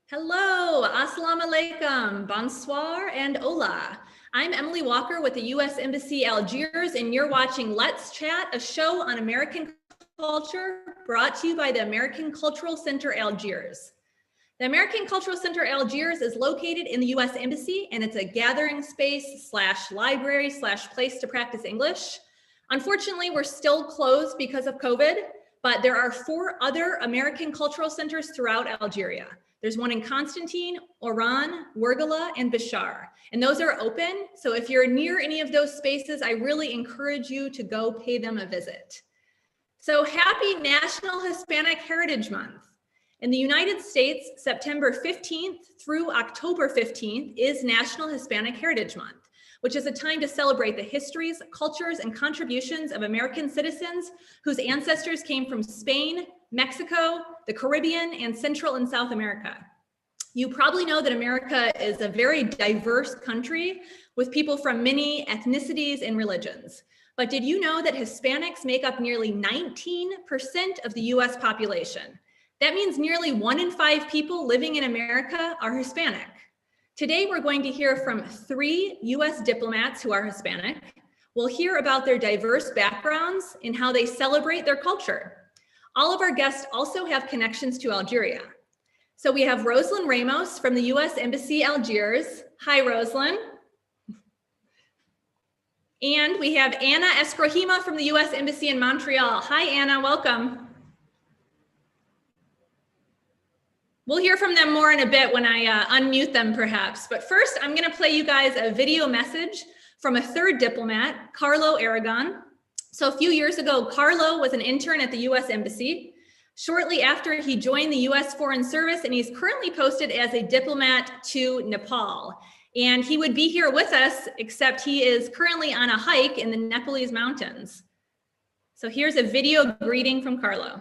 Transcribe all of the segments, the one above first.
Hello, assalamu alaikum, bonsoir, and hola. I'm Emily Walker with the U.S. Embassy Algiers, and you're watching Let's Chat, a show on American culture brought to you by the American Cultural Center Algiers. The American Cultural Center Algiers is located in the U.S. Embassy, and it's a gathering space / library / place to practice English. Unfortunately, we're still closed because of COVID, but there are 4 other American cultural centers throughout Algeria. There's one in Constantine, Oran, Wergela, and Bishar, and those are open. So if you're near any of those spaces, I really encourage you to go pay them a visit. So happy National Hispanic Heritage Month. In the United States, September 15th through October 15th is National Hispanic Heritage Month, which is a time to celebrate the histories, cultures, and contributions of American citizens whose ancestors came from Spain, Mexico, the Caribbean, and Central and South America. You probably know that America is a very diverse country with people from many ethnicities and religions. But did you know that Hispanics make up nearly 19% of the US population? That means nearly 1 in 5 people living in America are Hispanic. Today, we're going to hear from 3 US diplomats who are Hispanic. We'll hear about their diverse backgrounds and how they celebrate their culture. All of our guests also have connections to Algeria. So we have Rosalyn Ramos from the U.S. Embassy Algiers. Hi, Rosalyn. And we have Anna Esprohima from the U.S. Embassy in Montreal. Hi, Anna, welcome. We'll hear from them more in a bit when I unmute them perhaps. But first, I'm gonna play you guys a video message from a 3rd diplomat, Carlo Aragon. So a few years ago, Carlo was an intern at the U.S. Embassy. Shortly after, he joined the U.S. Foreign Service, and he's currently posted as a diplomat to Nepal. And he would be here with us, except he is currently on a hike in the Nepalese mountains. So here's a video greeting from Carlo.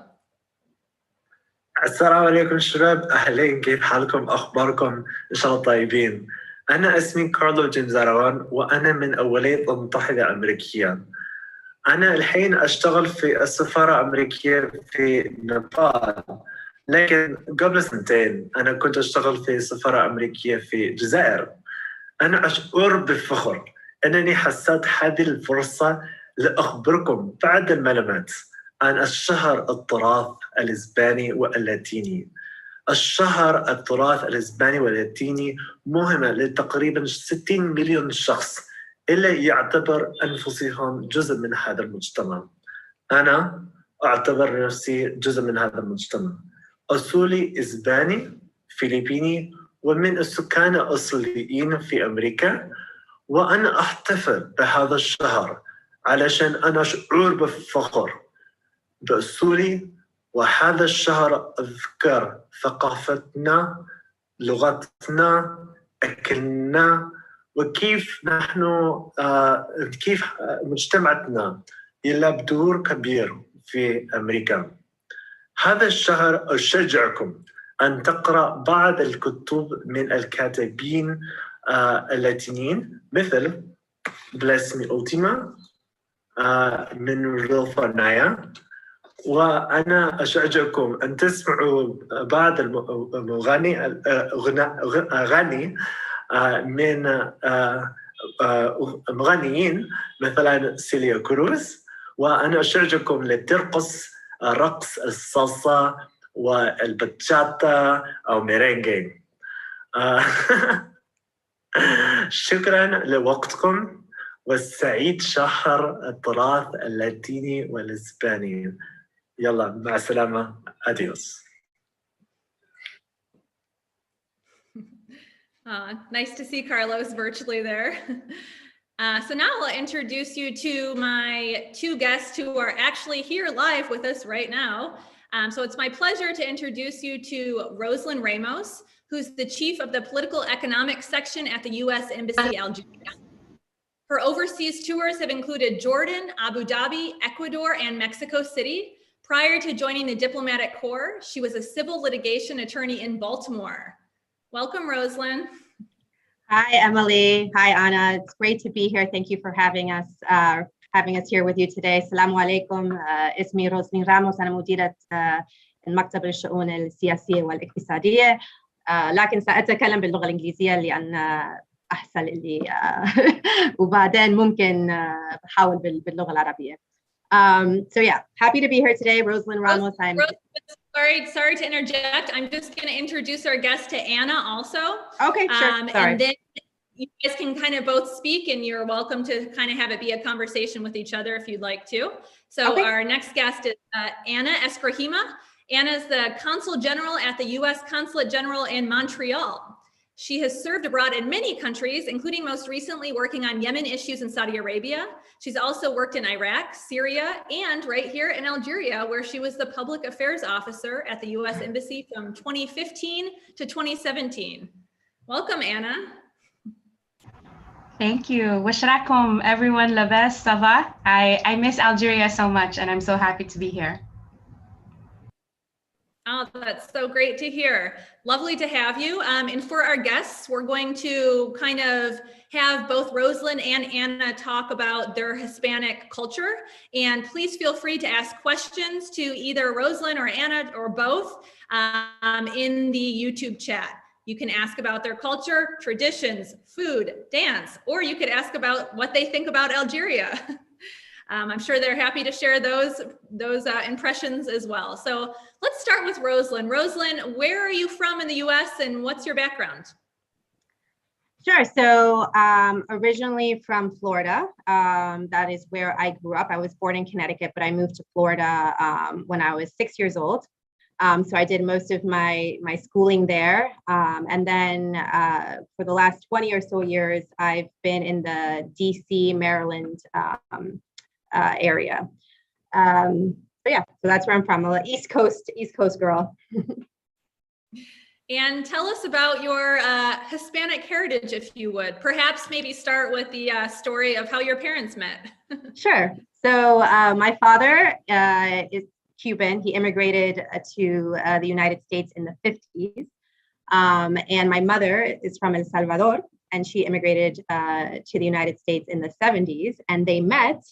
السلام عليكم شباب، أهلين، كيف حالكم؟ أخباركم؟ إن شاء الله طيبين. أنا اسمي كارلو جيمس أراغون، وأنا من الولايات المتحدة الأمريكية. أنا الحين أشتغل في السفارة الأمريكية في نيبال، لكن قبل 2 أنا كنت أشتغل في السفارة الأمريكية في الجزائر. أنا أشعر بالفخر أنني حصلت هذه الفرصة لأخبركم بعض المعلومات عن الشهر التراث الإسباني واللاتيني. الشهر التراث الإسباني واللاتيني مهمة لتقريبا 60 مليون شخص اللي يعتبر أنفسهم جزء من هذا المجتمع. أنا أعتبر نفسي جزء من هذا المجتمع. أصولي إسباني، فلبيني، ومن السكان الأصليين في أمريكا، وأنا أحتفل بهذا الشهر علشان أنا أشعر بالفخر بأصولي، وهذا الشهر أذكر ثقافتنا، لغتنا، أكلنا، وكيف نحن كيف مجتمعنا يلعب دور كبير في أمريكا. هذا الشهر أشجعكم أن تقرأ بعض الكتب من الكاتبين اللاتينيين مثل بلاسمي أولتيما من رودولفو نايا، وأنا أشجعكم أن تسمعوا بعض أغاني من مغنيين مثلا سيليا كروز، وأنا أشجعكم لترقص رقص الصلصة والباتشاتا أو ميرينجي. شكرا لوقتكم، والسعيد شهر التراث اللاتيني والإسباني. يلا مع السلامة، أديوس. Nice to see Carlos virtually there. So now I'll introduce you to my 2 guests who are actually here live with us right now. So it's my pleasure to introduce you to Rosalyn Ramos, who's the chief of the political economic section at the U.S. Embassy Algiers. Her overseas tours have included Jordan, Abu Dhabi, Ecuador, and Mexico City. Prior to joining the diplomatic corps, she was a civil litigation attorney in Baltimore. Welcome, Rosalyn. Hi, Emily. Hi, Anna. It's great to be here. Thank you for having us here with you today. Assalamu alaikum. اسمي روزلين راموس. أنا مديرة المكتب للشؤون السياسية والاقتصادية. لكن سأتكلم باللغة الإنجليزية لأن أحسن لي وبعدين ممكن بحاول باللغة العربية. So yeah, happy to be here today. Rosalyn Ramos. Sorry to interject. I'm just going to introduce our guest to Anna also. Okay, sure. Sorry. And then you guys can kind of both speak, and you're welcome to kind of have it be a conversation with each other if you'd like to. So okay. Our next guest is Anna Eskrahima. Anna is the Consul General at the U.S. Consulate General in Montreal. She has served abroad in many countries, including most recently working on Yemen issues in Saudi Arabia. She's also worked in Iraq, Syria, and right here in Algeria, where she was the Public Affairs Officer at the U.S.Embassy from 2015 to 2017. Welcome, Anna. Thank you. Washrakum, everyone. Labas, Sava. I miss Algeria so much, and I'm so happy to be here. Oh, that's so great to hear. Lovely to have you. And for our guests, we're going to kind of have both Rosalyn and Anna talk about their Hispanic culture. And please feel free to ask questions to either Rosalyn or Anna or both in the YouTube chat. You can ask about their culture, traditions, food, dance, or you could ask about what they think about Algeria. I'm sure they're happy to share those impressions as well. So let's start with Rosalyn. Rosalyn, where are you from in the US and what's your background? Sure. So originally from Florida, that is where I grew up. I was born in Connecticut, but I moved to Florida when I was 6 years old. So I did most of my schooling there. And then for the last 20 or so years, I've been in the DC, Maryland area. But yeah, so that's where I'm from. I'm an East Coast girl. And tell us about your Hispanic heritage, if you would. Perhaps maybe start with the story of how your parents met. Sure. So my father is Cuban. He immigrated to the United States in the 50s. And my mother is from El Salvador, and she immigrated to the United States in the 70s. And they met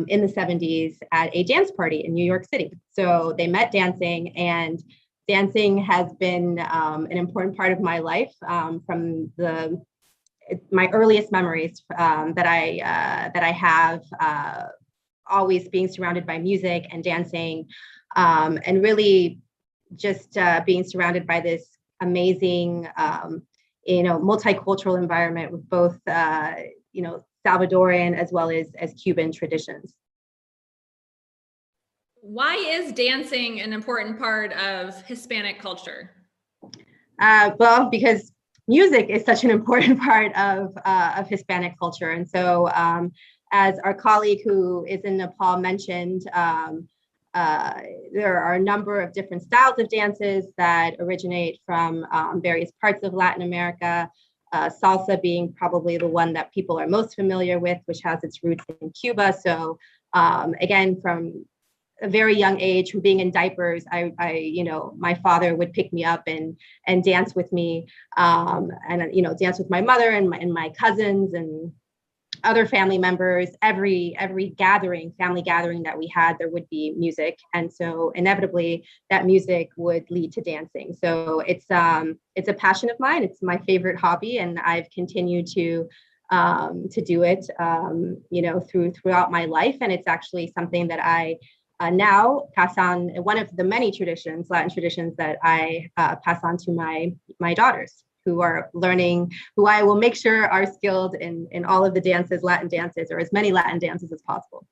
in the 70s at a dance party in New York City. So they met dancing, and dancing has been an important part of my life from my earliest memories that I have, always being surrounded by music and dancing, and really just being surrounded by this amazing, multicultural environment with both, Salvadoran as well as Cuban traditions. Why is dancing an important part of Hispanic culture? Well, because music is such an important part of Hispanic culture. And so as our colleague who is in Nepal mentioned, there are a number of different styles of dances that originate from various parts of Latin America. Salsa being probably the one that people are most familiar with, which has its roots in Cuba. So again, from a very young age, from being in diapers, my father would pick me up and dance with me, and dance with my mother and my cousins and other family members. Every family gathering that we had, there would be music, and so inevitably that music would lead to dancing. So it's a passion of mine. It's my favorite hobby, and I've continued to do it throughout my life. And it's actually something that I now pass on, one of the many Latin traditions that I pass on to my daughters, who are learning, who I will make sure are skilled in all of the dances, Latin dances, or as many Latin dances as possible.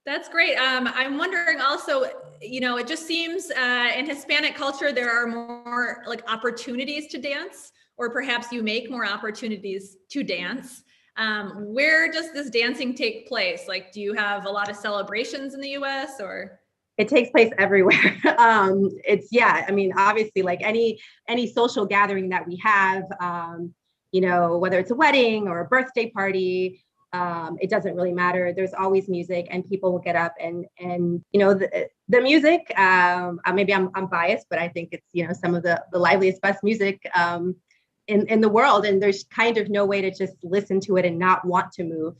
That's great. I'm wondering also, it just seems in Hispanic culture, there are more like opportunities to dance, or perhaps you make more opportunities to dance. Where does this dancing take place? Like, do you have a lot of celebrations in the US, or? It takes place everywhere. Obviously, like any social gathering that we have, whether it's a wedding or a birthday party, it doesn't really matter. There's always music, and people will get up and the music. Maybe I'm biased, but I think it's some of the liveliest, best music in the world. And there's kind of no way to just listen to it and not want to move,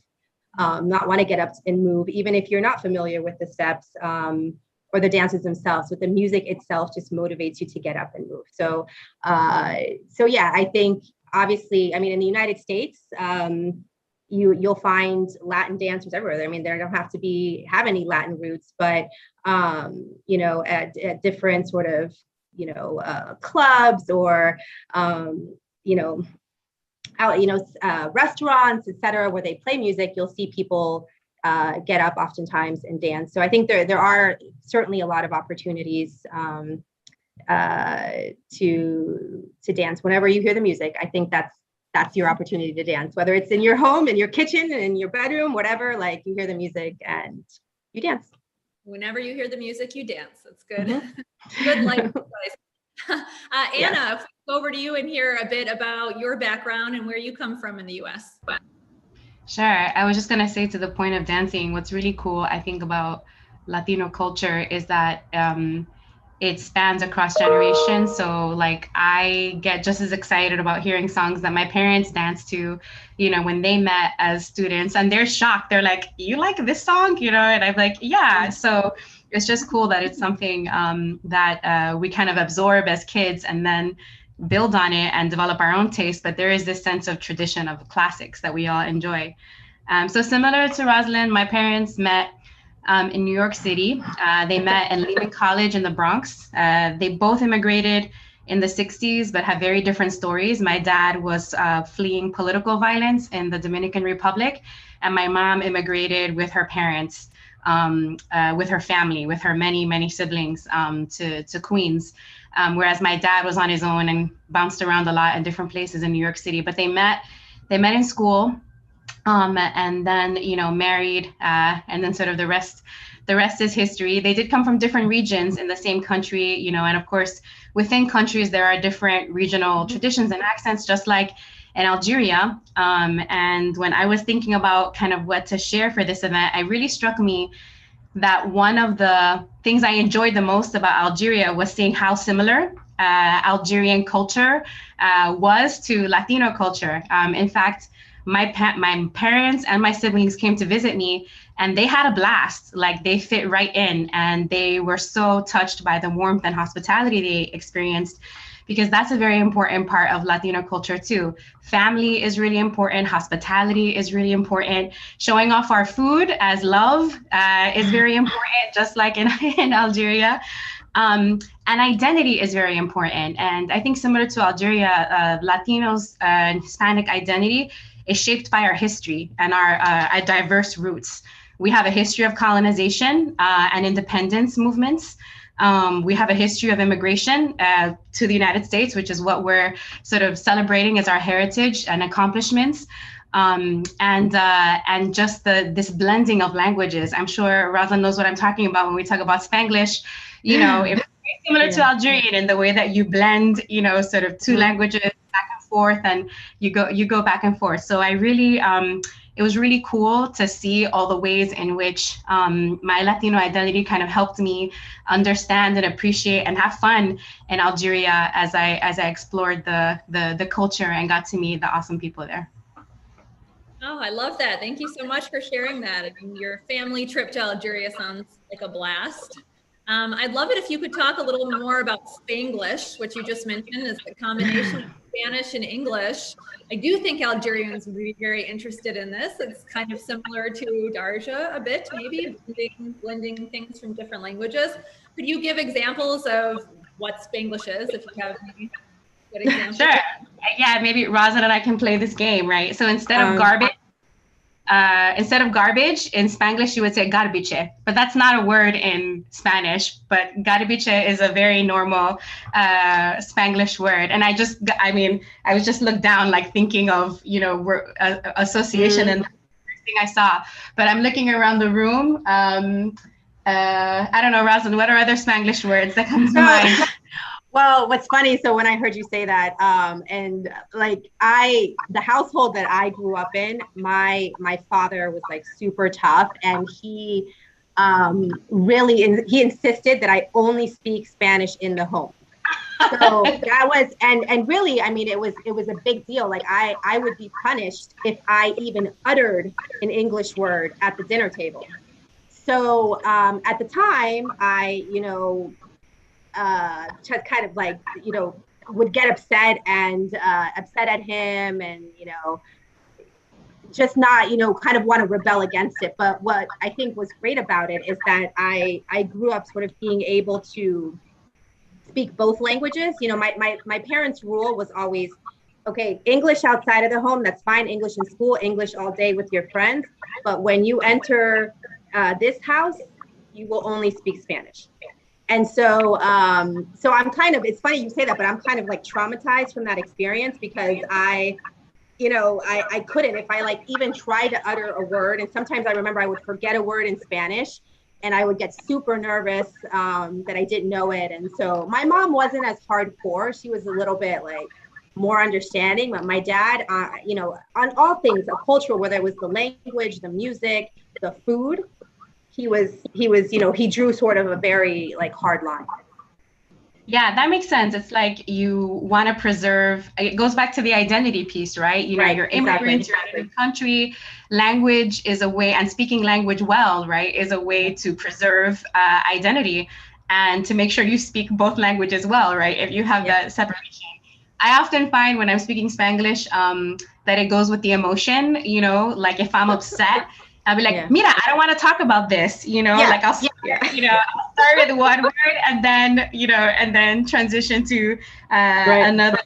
not want to get up and move, even if you're not familiar with the steps. or the dances themselves, but the music itself just motivates you to get up and move. So, yeah, I think obviously, I mean, in the United States, you'll find Latin dancers everywhere. I mean, they don't have to have any Latin roots, but you know, at different sort of, you know, clubs or you know, out, you know, restaurants, etc., where they play music, you'll see people get up oftentimes and dance. So I think there are certainly a lot of opportunities to dance whenever you hear the music. I think that's your opportunity to dance, whether it's in your home, in your kitchen, in your bedroom, whatever. Like, you hear the music and you dance. Whenever you hear the music, you dance. That's good. Mm-hmm. Good life advice. Anna, if we go over to you and hear a bit about your background and where you come from in the U.S. Sure. I was just going to say, to the point of dancing, what's really cool, I think, about Latino culture is that it spans across generations. So like, I get just as excited about hearing songs that my parents danced to, you know, when they met as students, and they're shocked. They're like, "You like this song?" You know, and I'm like, "Yeah." So it's just cool that it's something that we kind of absorb as kids and then build on it and develop our own taste. But there is this sense of tradition of classics that we all enjoy. So similar to Rosalyn, my parents met in New York City. They met in Lehman College in the Bronx. They both immigrated in the 60s, but have very different stories. My dad was fleeing political violence in the Dominican Republic, and my mom immigrated with her parents, with her family, with her many siblings, to Queens. Whereas my dad was on his own and bounced around a lot in different places in New York City. But they met in school. And then, you know, married, and then sort of the rest is history. They did come from different regions in the same country, you know, and of course, within countries, there are different regional traditions and accents, just like in Algeria. And when I was thinking about kind of what to share for this event, it really struck me that one of the things I enjoyed the most about Algeria was seeing how similar Algerian culture was to Latino culture. In fact, my parents and my siblings came to visit me, and they had a blast. Like, they fit right in, and they were so touched by the warmth and hospitality they experienced, because that's a very important part of Latino culture too. Family is really important. Hospitality is really important. Showing off our food as love is very important, just like in Algeria. And identity is very important. And I think similar to Algeria, Latinos and Hispanic identity is shaped by our history and our diverse roots. We have a history of colonization and independence movements. We have a history of immigration to the United States, which is what we're sort of celebrating as our heritage and accomplishments. And just this blending of languages. I'm sure Rosalyn knows what I'm talking about when we talk about Spanglish. You know, it's very similar to Algerian in the way that you blend, you know, sort of two languages back and forth, and you go back and forth. So I really, it was really cool to see all the ways in which my Latino identity kind of helped me understand and appreciate and have fun in Algeria as I explored the culture and got to meet the awesome people there. Oh, I love that. Thank you so much for sharing that. I mean, your family trip to Algeria sounds like a blast. I'd love it if you could talk a little more about Spanglish, which you just mentioned is the combination of Spanish and English. I do think Algerians would be very interested in this. It's kind of similar to Darja a bit, maybe, blending things from different languages. Could you give examples of what Spanglish is, if you have any good examples? Sure. Yeah, maybe Rosalyn and I can play this game, right? So instead of garbage in Spanglish, you would say garbiche, but that's not a word in Spanish. But garbiche is a very normal Spanglish word. And I was just looked down, like thinking of, you know, association and the first thing I saw. But I'm looking around the room. I don't know, Rosalyn, what are other Spanglish words that come to mind? Well, what's funny, so when I heard you say that, and like the household that I grew up in, my father was like super tough, and he he insisted that I only speak Spanish in the home. So that was, and really, I mean, it was a big deal. Like I would be punished if I even uttered an English word at the dinner table. So at the time, I, just kind of like, would get upset and upset at him and, just not, kind of want to rebel against it. But what I think was great about it is that I grew up sort of being able to speak both languages. My parents' rule was always, okay, English outside of the home, that's fine. English in school, English all day with your friends. But when you enter this house, you will only speak Spanish. And so I'm kind of, it's funny you say that, but I'm kind of like traumatized from that experience because I couldn't, if I like even tried to utter a word, and sometimes I remember I would forget a word in Spanish and I would get super nervous that I didn't know it. And so my mom wasn't as hardcore. She was a little bit like more understanding, but my dad, on all things cultural, whether it was the language, the music, the food, he he drew sort of a very like hard line. Yeah, that makes sense. It's like you want to preserve, it goes back to the identity piece, right? You're immigrants, you're in a country, language is a way, and speaking language well, right, is a way to preserve identity and to make sure you speak both languages well, right? If you have that separation. I often find when I'm speaking Spanglish that it goes with the emotion, like if I'm upset, I'll be like, Mira, I don't want to talk about this, like I'll start with one word and then transition to another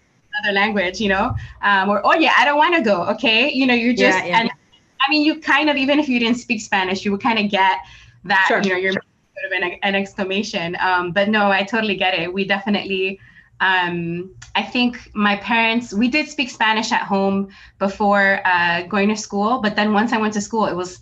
language, or, oh yeah, I don't want to go. Okay. You just, and I mean, you kind of, even if you didn't speak Spanish, you would kind of get that, you're sort of an exclamation. But no, I totally get it. We definitely, I think my parents, we did speak Spanish at home before going to school, but then once I went to school, it was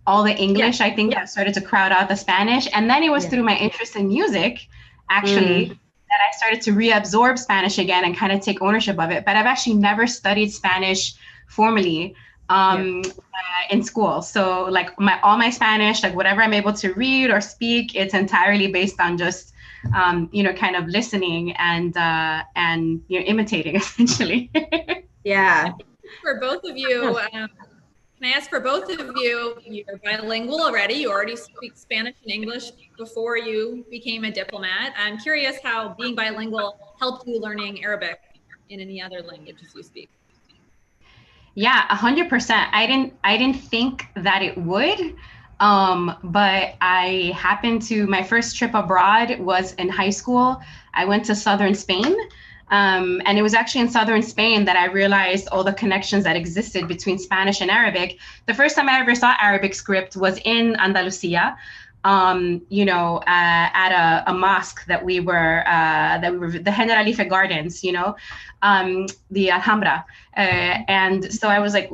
all the English, I think, that started to crowd out the Spanish. And then it was through my interest in music, actually, that I started to reabsorb Spanish again and kind of take ownership of it. But I've actually never studied Spanish formally in school. So like all my Spanish, like whatever I'm able to read or speak, it's entirely based on just kind of listening and imitating, essentially. For both of you, can I ask for both of you, you're bilingual already, you already speak Spanish and English before you became a diplomat. I'm curious how being bilingual helped you learning Arabic and any other languages you speak. Yeah, 100%. I didn't think that it would. But I happened to, my first trip abroad was in high school. I went to southern Spain. And it was actually in southern Spain that I realized all the connections that existed between Spanish and Arabic. The first time I ever saw Arabic script was in Andalusia, at a mosque that we were the Generalife Gardens, the Alhambra. And so I was like,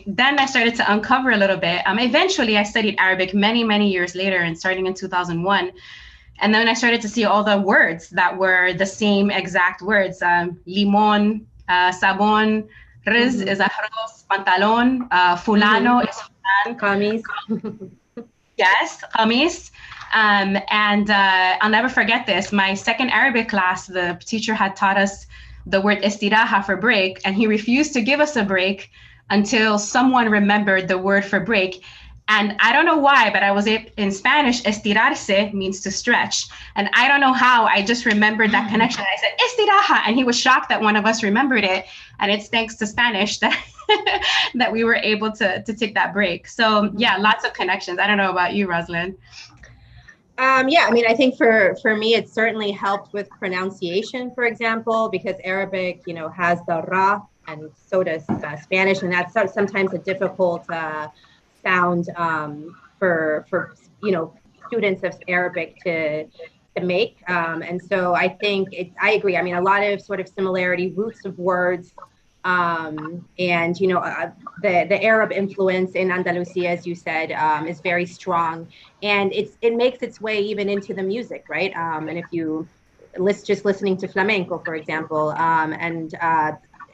then I started to uncover a little bit. Eventually I studied Arabic many, many years later, and starting in 2001. And then I started to see all the words that were the same exact words. Limon, sabon, riz is arroz, pantalon, fulano is fulan. Kamis. Yes, kamis. And I'll never forget this. My second Arabic class, the teacher had taught us the word estiraha for break, and he refused to give us a break until someone remembered the word for break. And I don't know why, but I was in Spanish, estirarse means to stretch. And I don't know how, I just remembered that connection. I said, estiraha, and he was shocked that one of us remembered it. And it's thanks to Spanish that that we were able to take that break. So yeah, lots of connections. I don't know about you, Rosalyn. I think for me, it certainly helped with pronunciation, for example, because Arabic, has the ra, and so does Spanish. And that's sometimes a difficult sound for students of Arabic to make. And so I think I agree. I mean, a lot of sort of similarity, roots of words, and the Arab influence in Andalusia, as you said, is very strong, and it makes its way even into the music, right? And if you just listening to flamenco, for example,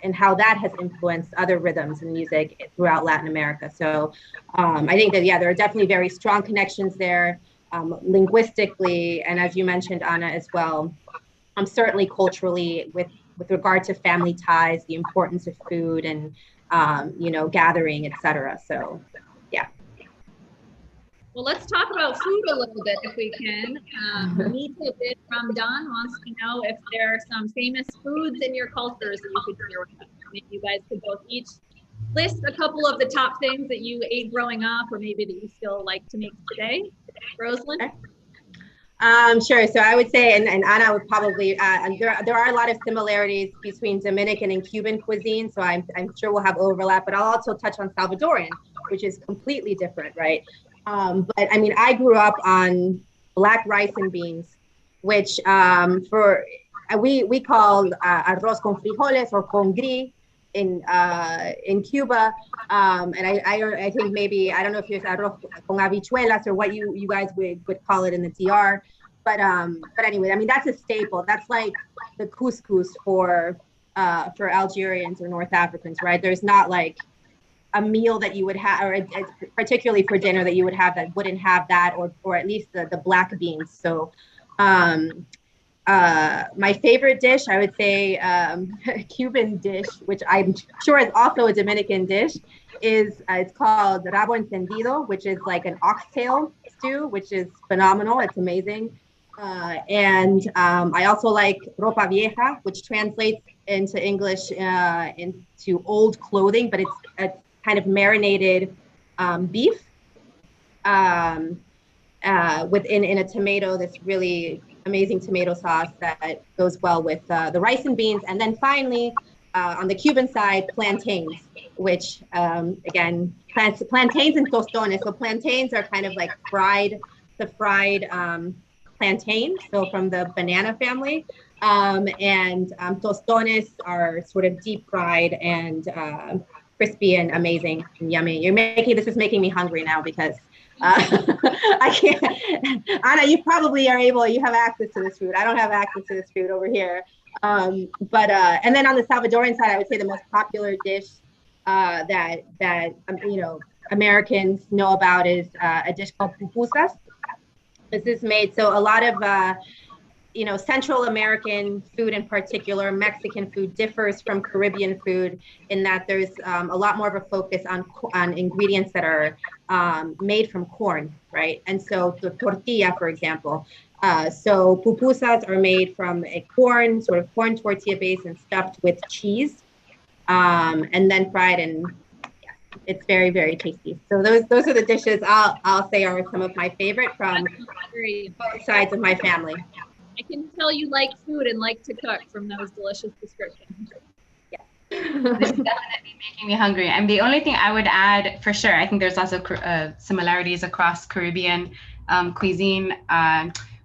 and how that has influenced other rhythms in music throughout Latin America. So I think that, there are definitely very strong connections there, linguistically, and as you mentioned, Anna, as well, certainly culturally with regard to family ties, the importance of food and, gathering, etc. So, yeah. Well, let's talk about food a little bit if we can. Nita bit from Don wants to know if there are some famous foods in your cultures that you could share with us. Maybe you guys could both each list a couple of the top things that you ate growing up or maybe that you still like to make today. Rosalyn? Sure. So I would say, and Anna would probably, there are a lot of similarities between Dominican and Cuban cuisine. So I'm sure we'll have overlap, but I'll also touch on Salvadoran, which is completely different, right? But I mean, I grew up on black rice and beans, which we call arroz con frijoles or con gris in Cuba. And I think maybe, I don't know if it's arroz con habichuelas or what you guys would call it in the DR. But anyway, I mean, that's a staple. That's like the couscous for Algerians or North Africans, right? There's not like a meal that you would have, or particularly for dinner, that you would have that wouldn't have that, or at least the black beans. So my favorite dish, I would say, Cuban dish, which I'm sure is also a Dominican dish, is it's called rabo encendido, which is like an oxtail stew, which is phenomenal. It's amazing. And I also like ropa vieja, which translates into English into old clothing, but it's kind of marinated beef in a tomato, this really amazing tomato sauce that goes well with the rice and beans. And then finally, on the Cuban side, plantains, which again, plantains and tostones. So plantains are kind of like fried plantain, so from the banana family. And tostones are sort of deep fried and crispy and amazing and yummy. This is making me hungry now because I can't. Anna, you probably are able. You have access to this food. I don't have access to this food over here. And then on the Salvadoran side, I would say the most popular dish that Americans know about is a dish called pupusas. This is made, so a lot of Central American food, in particular Mexican food, differs from Caribbean food in that there's a lot more of a focus on ingredients that are made from corn, right? And so the tortilla, for example. So pupusas are made from a corn tortilla base and stuffed with cheese, and then fried, and it's very, very tasty. So those are the dishes I'll say are some of my favorite from both sides of my family. I can tell you like food and like to cook from those delicious descriptions. Yeah. This is definitely making me hungry. And the only thing I would add, for sure, I think there's lots of similarities across Caribbean cuisine.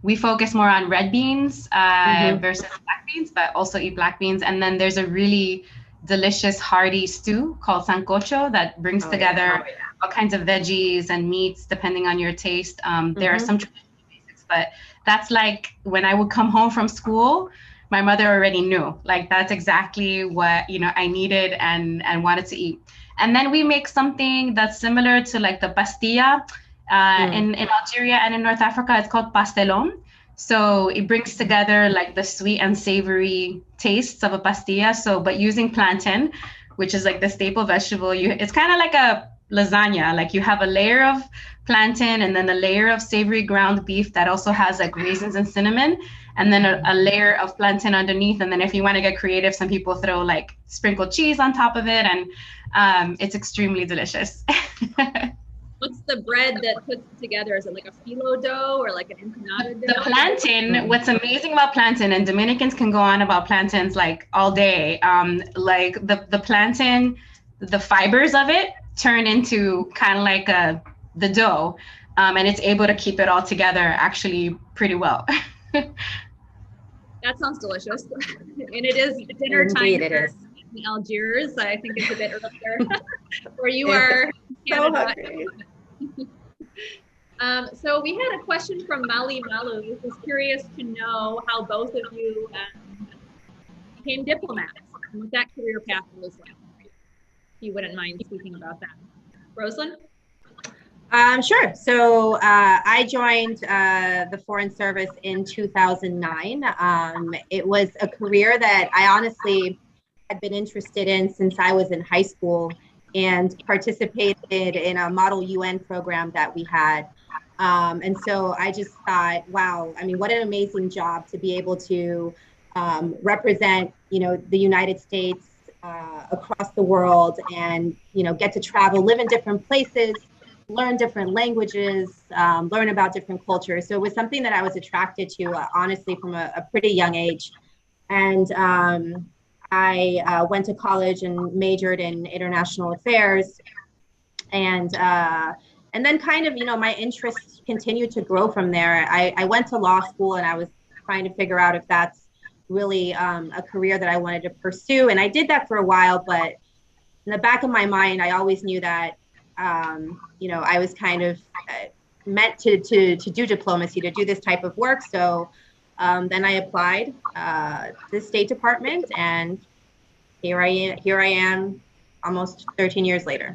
We focus more on red beans versus black beans, but also eat black beans. And then there's a really delicious hearty stew called sancocho that brings together all kinds of veggies and meats depending on your taste. There are some traditional basics, but that's like when I would come home from school, my mother already knew, like that's exactly what I needed and wanted to eat. And then we make something that's similar to like the pastilla in Algeria and in North Africa. It's called pastelón. So it brings together like the sweet and savory tastes of a pastilla. So, but using plantain, which is like the staple vegetable, it's kind of like a lasagna. Like you have a layer of plantain and then a layer of savory ground beef that also has like raisins and cinnamon, and then a layer of plantain underneath. And then if you want to get creative, some people throw like sprinkled cheese on top of it, and it's extremely delicious. What's the bread that puts it together? Is it like a phyllo dough or like an empanada dough? The plantain, what's amazing about plantain, and Dominicans can go on about plantains like all day, like the plantain, the fibers of it turn into kind of like the dough, and it's able to keep it all together actually pretty well. That sounds delicious. And it is dinner time in Algiers. I think it's a bit earlier where you are in Canada. So we had a question from Mali Malu, who's curious to know how both of you became diplomats and what that career path was like. If you wouldn't mind speaking about that. Rosalyn? Sure. So I joined the Foreign Service in 2009. It was a career that I honestly had been interested in since I was in high school, and participated in a model UN program that we had. And so I just thought, wow, I mean, what an amazing job to be able to represent, the United States across the world, and, get to travel, live in different places, learn different languages, learn about different cultures. So it was something that I was attracted to, honestly, from a pretty young age. And I went to college and majored in international affairs. And then kind of, my interests continued to grow from there. I went to law school, and I was trying to figure out if that's really a career that I wanted to pursue. And I did that for a while, but in the back of my mind, I always knew that, I was kind of meant to do diplomacy, to do this type of work. So then I applied to the State Department, and here I am almost 13 years later.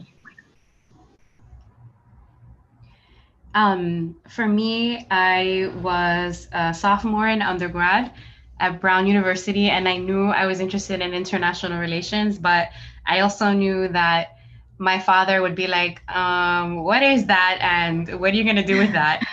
For me, I was a sophomore in undergrad at Brown University, and I knew I was interested in international relations, but I also knew that my father would be like, what is that? And what are you going to do with that?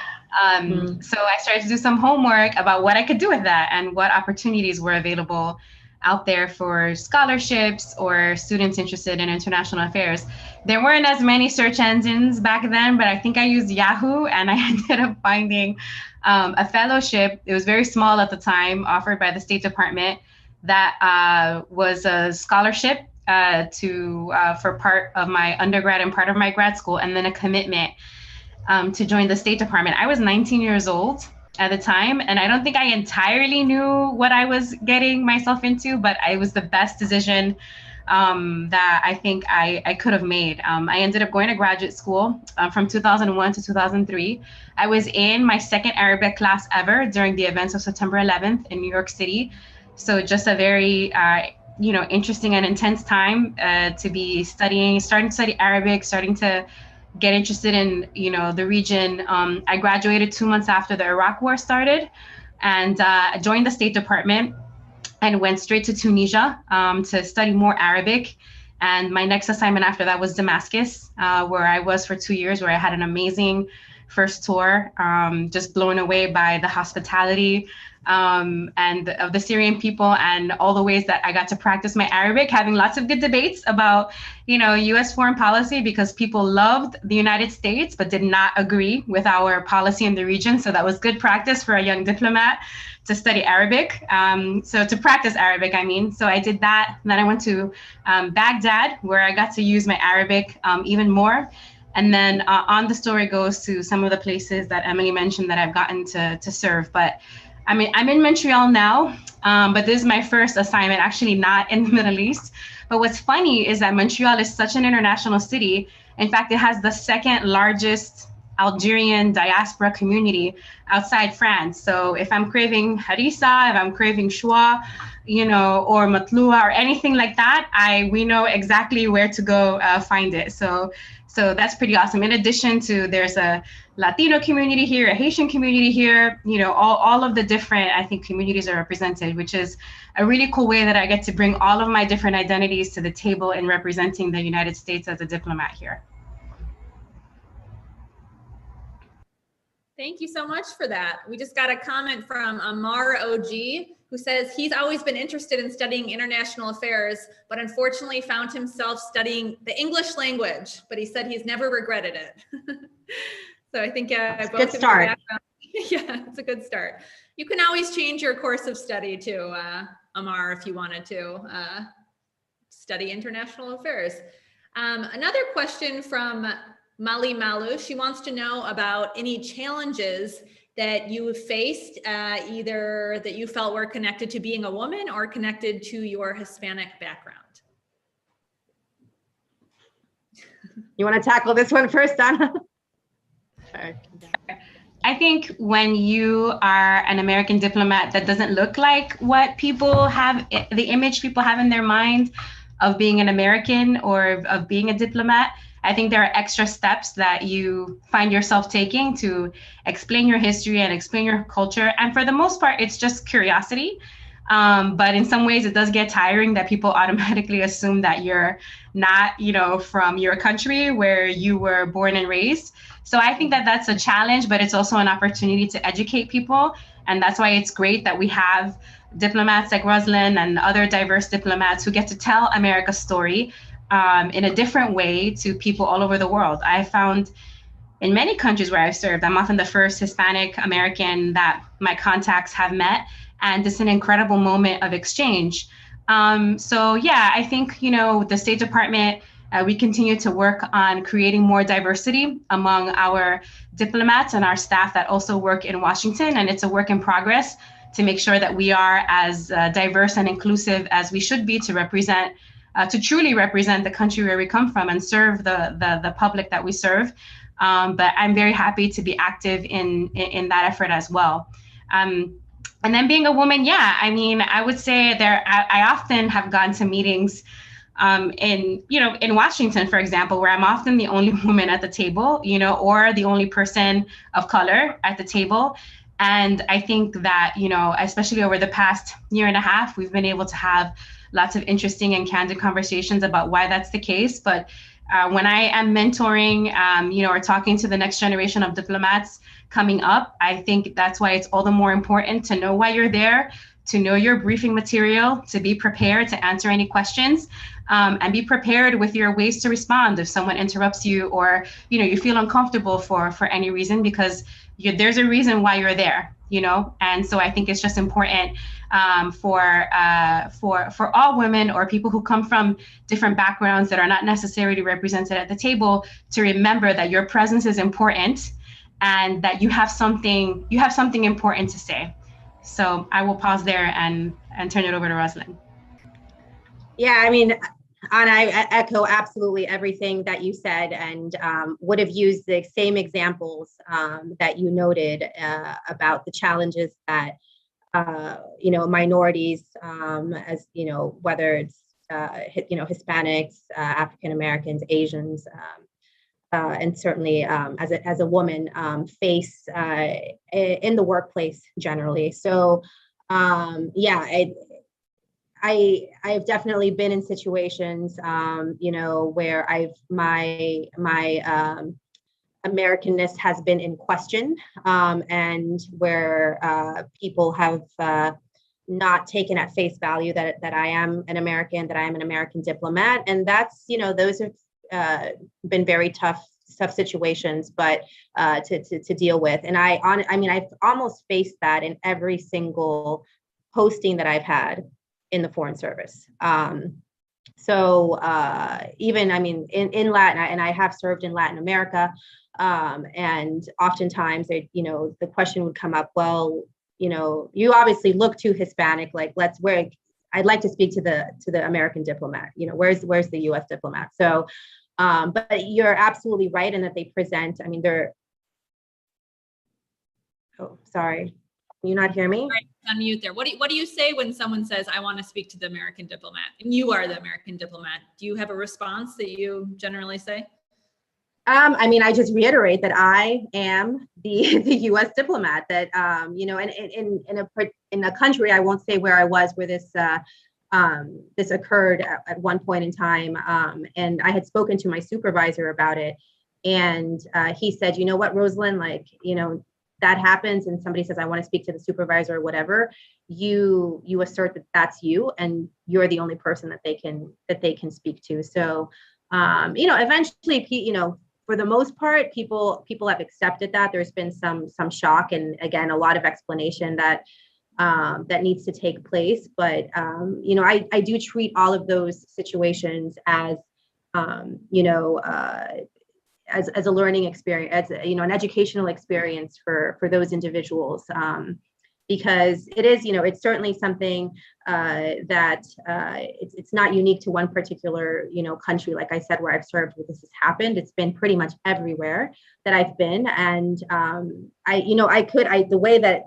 So I started to do some homework about what I could do with that and what opportunities were available out there for scholarships or students interested in international affairs. There weren't as many search engines back then, but I think I used Yahoo, and I ended up finding a fellowship. It was very small at the time, offered by the State Department, that was a scholarship for part of my undergrad and part of my grad school, and then a commitment to join the State Department. I was 19 years old at the time, and I don't think I entirely knew what I was getting myself into, but it was the best decision that I think I could have made. I ended up going to graduate school from 2001 to 2003. I was in my second Arabic class ever during the events of September 11th in New York City. So just a very interesting and intense time to be starting to study Arabic, starting to get interested in, the region. I graduated 2 months after the Iraq War started, and joined the State Department and went straight to Tunisia to study more Arabic. And my next assignment after that was Damascus, where I was for 2 years, where I had an amazing first tour, just blown away by the hospitality and of the Syrian people, and all the ways that I got to practice my Arabic, having lots of good debates about, U.S. foreign policy, because people loved the United States but did not agree with our policy in the region. So that was good practice for a young diplomat to study Arabic. So to practice Arabic, I mean. So I did that. And then I went to Baghdad, where I got to use my Arabic even more. And then on the story goes to some of the places that Emily mentioned that I've gotten to serve. But I mean, I'm in Montreal now, but this is my first assignment, actually not in the Middle East. But what's funny is that Montreal is such an international city. In fact, it has the second largest Algerian diaspora community outside France. So if I'm craving harissa, if I'm craving choua, or matloua or anything like that, we know exactly where to go find it. So that's pretty awesome. In addition to, there's a Latino community here, a Haitian community here, all of the different, I think, communities are represented, which is a really cool way that I get to bring all of my different identities to the table in representing the United States as a diplomat here. Thank you so much for that. We just got a comment from Amar OG, who says he's always been interested in studying international affairs, but unfortunately found himself studying the English language, but he said he's never regretted it. So I think both good start. Yeah, it's a good start. You can always change your course of study too, Amar, if you wanted to study international affairs. Another question from Mali Malu. She wants to know about any challenges that you have faced, either that you felt were connected to being a woman or connected to your Hispanic background. You want to tackle this one first, Donna? Sure. I think when you are an American diplomat, that doesn't look like what people have, the image people have in their mind of being an American or of being a diplomat. I think there are extra steps that you find yourself taking to explain your history and explain your culture. And for the most part, it's just curiosity. But in some ways, it does get tiring that people automatically assume that you're not, from your country where you were born and raised. So I think that that's a challenge, but it's also an opportunity to educate people. And that's why it's great that we have diplomats like Rosalyn and other diverse diplomats who get to tell America's story in a different way to people all over the world. I found in many countries where I've served, I'm often the first Hispanic American that my contacts have met. And it's an incredible moment of exchange. So yeah, I think, the State Department, we continue to work on creating more diversity among our diplomats and our staff that also work in Washington. And it's a work in progress to make sure that we are as diverse and inclusive as we should be to represent, to truly represent the country where we come from and serve the public that we serve. But I'm very happy to be active in that effort as well. And then being a woman, yeah, I mean, I would say I often have gone to meetings in Washington, for example, where I'm often the only woman at the table, or the only person of color at the table. And I think that, especially over the past year and a half, we've been able to have lots of interesting and candid conversations about why that's the case. But when I am mentoring, or talking to the next generation of diplomats coming up, I think that's why it's all the more important to know why you're there, to know your briefing material, to be prepared to answer any questions, and be prepared with your ways to respond if someone interrupts you or, you feel uncomfortable for any reason, because there's a reason why you're there, And so I think it's just important for all women or people who come from different backgrounds that are not necessarily represented at the table to remember that your presence is important and that you have something important to say. So I will pause there and turn it over to Rosalyn. Yeah, I mean, Anna, I echo absolutely everything that you said, and would have used the same examples that you noted about the challenges that minorities, as whether it's Hispanics, African Americans, Asians, and certainly as a woman face in the workplace generally. So I've definitely been in situations, where my Americanness has been in question, and where people have not taken at face value that I am an American, that I am an American diplomat, and that's those have been very tough situations, but to deal with. And I've almost faced that in every single posting that I've had in the Foreign Service. So even, in Latin, and I have served in Latin America, and oftentimes, the question would come up, well, you obviously look too Hispanic, like I'd like to speak to the American diplomat, where's the U.S. diplomat? So, but you're absolutely right in that they present, sorry. Can you not hear me? Right, unmute there. What do you say when someone says, I want to speak to the American diplomat, and you are the American diplomat? Do you have a response that you generally say? I just reiterate that I am the U.S. diplomat, that, in a country, I won't say where I was, where this occurred at one point in time. And I had spoken to my supervisor about it. And he said, you know what, Rosalyn, that happens and somebody says, I want to speak to the supervisor or whatever, you assert that that's you and you're the only person that they can speak to. So, eventually, for the most part, people have accepted that. There's been some shock and, again, a lot of explanation that needs to take place. But, I do treat all of those situations as, as a learning experience, as an educational experience for those individuals, because it is, it's certainly something that it's not unique to one particular, country. Like I said, where I've served, where this has happened, it's been pretty much everywhere that I've been. And the way that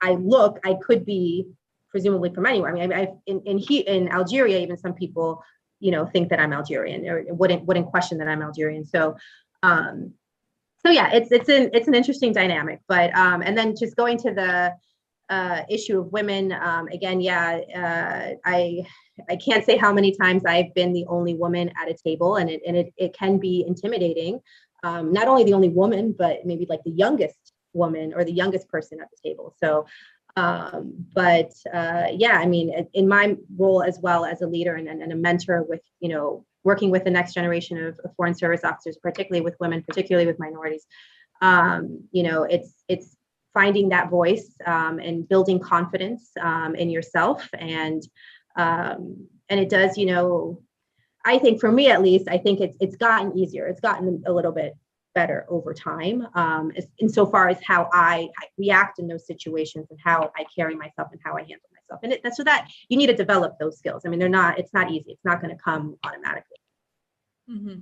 I look, I could be presumably from anywhere. In Algeria, even some people think that I'm Algerian or wouldn't question that I'm Algerian. So, yeah, it's an interesting dynamic. But and then just going to the issue of women, again, I can't say how many times I've been the only woman at a table, and it can be intimidating not only the only woman, but maybe like the youngest woman or the youngest person at the table. So, yeah, I mean, in my role as well as a leader and a mentor with, working with the next generation of foreign service officers, particularly with women, particularly with minorities, it's finding that voice and building confidence in yourself. And it does, I think for me, at least, I think it's gotten easier. It's gotten a little bit better over time, insofar as how I react in those situations and how I carry myself and how I handle myself. And so that you need to develop those skills. I mean, it's not easy. It's not going to come automatically. Mm-hmm.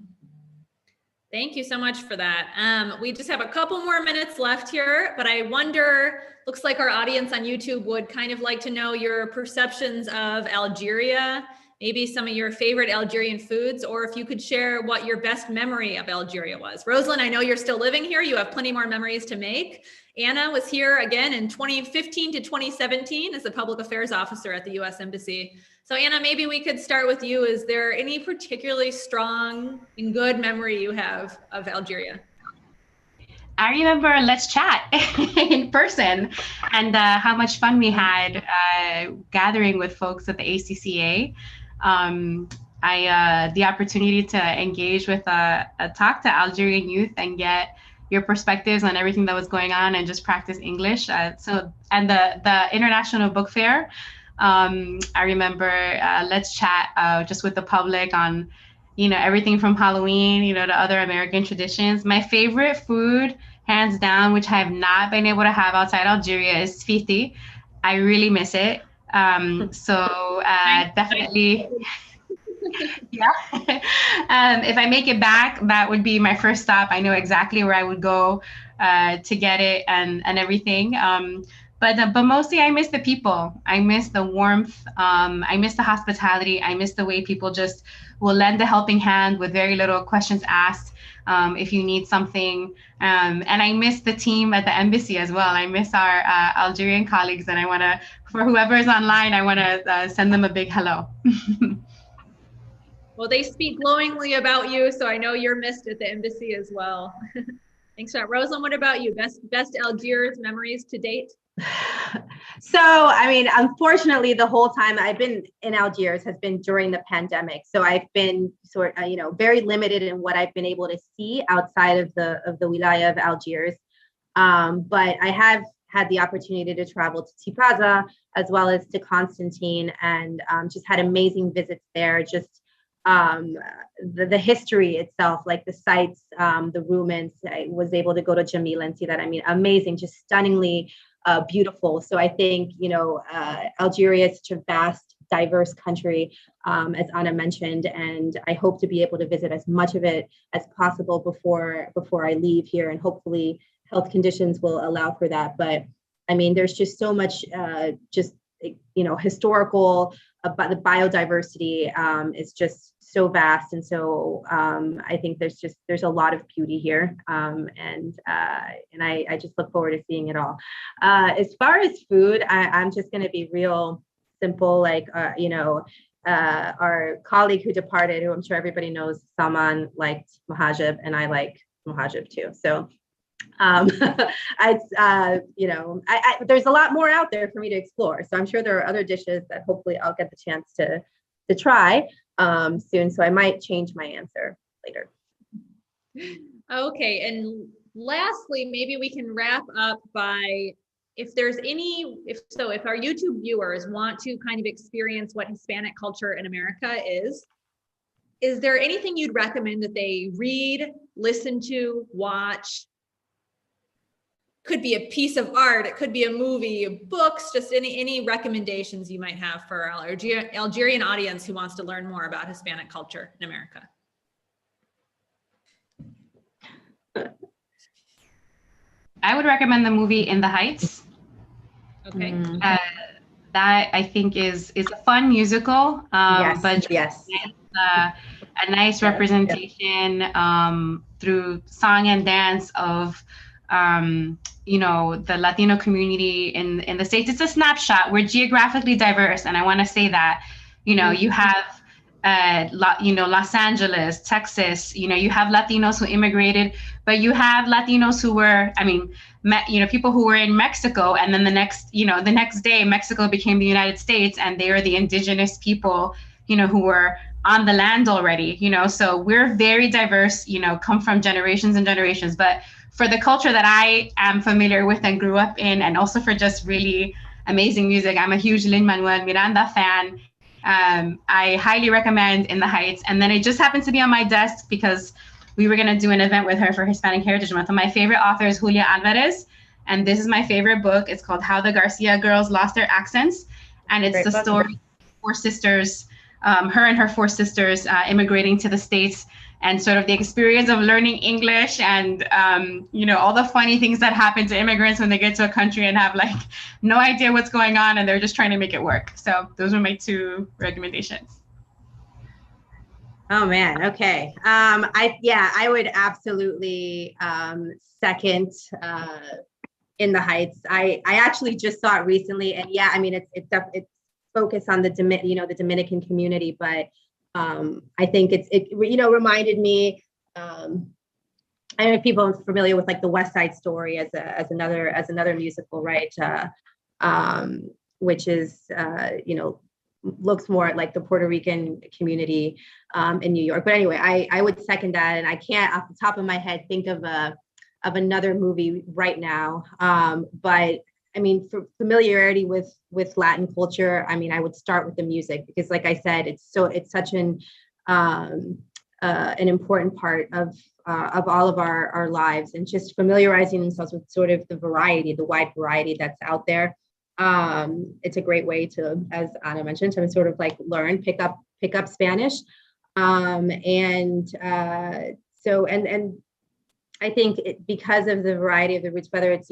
Thank you so much for that. We just have a couple more minutes left here, but I wonder, looks like our audience on YouTube would kind of like to know your perceptions of Algeria, maybe some of your favorite Algerian foods, or if you could share what your best memory of Algeria was. Rosalyn, I know you're still living here. You have plenty more memories to make. Anna was here again in 2015 to 2017 as a public affairs officer at the U.S. Embassy. So Anna, maybe we could start with you. Is there any particularly strong and good memory you have of Algeria? I remember Let's Chat in person and how much fun we had gathering with folks at the ACCA. The opportunity to engage with talk to Algerian youth and get your perspectives on everything that was going on and just practice English. And the International Book Fair, I remember Let's Chat just with the public on, everything from Halloween, to other American traditions. My favorite food, hands down, which I have not been able to have outside Algeria, is fiti. I really miss it. Definitely. Yeah. If I make it back, that would be my first stop. I know exactly where I would go to get it and everything. But mostly I miss the people. I miss the warmth. I miss the hospitality. I miss the way people just will lend a helping hand with very little questions asked if you need something. And I miss the team at the embassy as well. I miss our Algerian colleagues, and I want to, for whoever is online, I want to send them a big hello. Well, they speak glowingly about you, so I know you're missed at the embassy as well. Thanks, Rosalyn. What about you? Best Algiers memories to date? So, I mean, unfortunately, the whole time I've been in Algiers has been during the pandemic. So I've been very limited in what I've been able to see outside of the wilaya of Algiers. But I have had the opportunity to travel to Tipaza as well as to Constantine, and just had amazing visits there. Just the history itself, like the sites, the ruins. I was able to go to Jamila and see that. I mean, amazing, just stunningly beautiful. So I think, Algeria is such a vast, diverse country, as Anna mentioned, and I hope to be able to visit as much of it as possible before I leave here, and hopefully health conditions will allow for that. But I mean, there's just so much, historical, but the biodiversity is just so vast, and so I think there's a lot of beauty here, and I just look forward to seeing it all. As far as food, I'm just going to be real simple, like our colleague who departed, who I'm sure everybody knows, Salman, liked muhajib, and I like muhajib too. So there's a lot more out there for me to explore. So I'm sure there are other dishes that hopefully I'll get the chance to try soon. So I might change my answer later. Okay. And lastly, maybe we can wrap up by, if our YouTube viewers want to kind of experience what Hispanic culture in America is there anything you'd recommend that they read, listen to, watch? Could be a piece of art, it could be a movie, books, just any recommendations you might have for our Algerian audience who wants to learn more about Hispanic culture in America. I would recommend the movie In the Heights. Okay. That I think is a fun musical, but yes. A nice representation through song and dance of the Latino community in the States. It's a snapshot. We're geographically diverse, and I want to say that, you have Los Angeles, Texas, you have Latinos who immigrated, but you have Latinos who were, people who were in Mexico, and then the next day, Mexico became the United States, and they are the indigenous people, who were on the land already, so we're very diverse, come from generations and generations. But for the culture that I am familiar with and grew up in, and also for just really amazing music, I'm a huge Lin-Manuel Miranda fan. I highly recommend In the Heights. And then it just happened to be on my desk because we were going to do an event with her for Hispanic Heritage Month. And my favorite author is Julia Alvarez. And this is my favorite book. It's called How the Garcia Girls Lost Their Accents. And it's the story of 4 sisters, her and her 4 sisters immigrating to the States, and sort of the experience of learning English and, all the funny things that happen to immigrants when they get to a country and have like no idea what's going on and they're just trying to make it work. So those were my 2 recommendations. Oh man, okay. I would absolutely second In the Heights. I actually just saw it recently, and yeah, I mean it's focused on the Dominican community, but I think it reminded me. I don't know if people are familiar with like the West Side Story as another musical, right? Which is looks more at like the Puerto Rican community in New York. But anyway, I would second that, and I can't off the top of my head think of another movie right now. But I mean, for familiarity with Latin culture, I mean, I would start with the music because, like I said, it's such an important part of all of our lives, and just familiarizing themselves with sort of the wide variety that's out there. It's a great way to, as Ana mentioned, to sort of like learn, pick up Spanish, and I think because of the variety of the roots, whether it's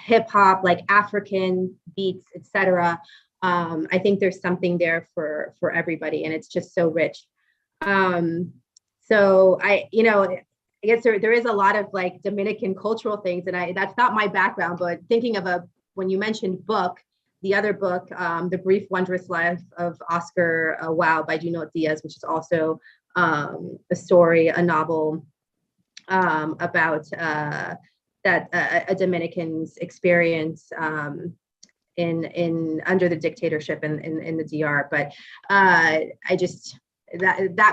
hip hop, like African beats, etc. I think there's something there for everybody, and it's just so rich. So I guess there is a lot of like Dominican cultural things, and that's not my background, but thinking of when you mentioned book, the other book, The Brief Wondrous Life of Oscar Wilde by Junot Diaz, which is also a novel about a Dominican's experience in under the dictatorship in the DR. But that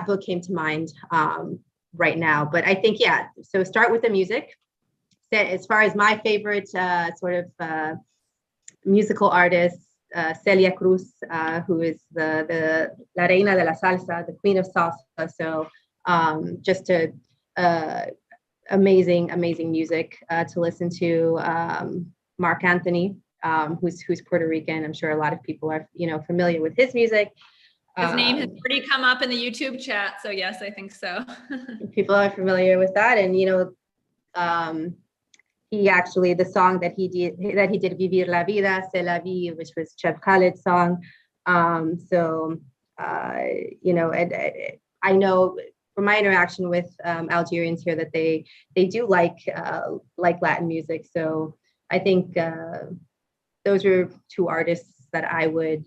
book came to mind right now. But I think, yeah, so start with the music. As far as my favorite sort of musical artist, Celia Cruz, who is the La Reina de la Salsa, the Queen of Salsa. So just amazing music to listen to. Mark Anthony, who's Puerto Rican. I'm sure a lot of people are familiar with his music. His name has already come up in the YouTube chat, so yes, I think so. People are familiar with that, and he actually, the song that he did, Vivir la Vida, C'est la Vie, which was Chef Khaled's song. And I know from my interaction with Algerians here that they do like Latin music. So I think those are 2 artists that I would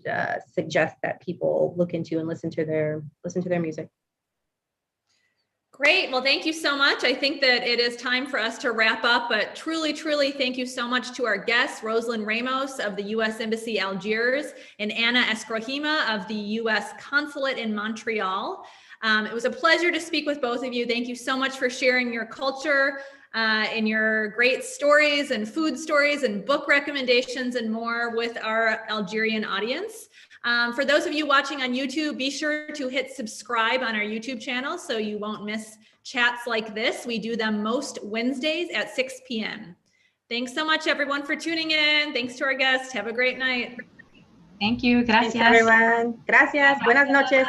suggest that people look into and listen to their music. Great. Well, thank you so much. I think that it is time for us to wrap up, but truly, thank you so much to our guests, Rosalyn Ramos of the U.S. Embassy Algiers and Ana Escrojima of the U.S. Consulate in Montreal. It was a pleasure to speak with both of you. Thank you so much for sharing your culture and your great stories and food stories and book recommendations and more with our Algerian audience. For those of you watching on YouTube, be sure to hit subscribe on our YouTube channel so you won't miss chats like this. We do them most Wednesdays at 6 p.m. Thanks so much, everyone, for tuning in. Thanks to our guests. Have a great night. Thank you. Gracias. Thanks, everyone. Gracias. Buenas noches.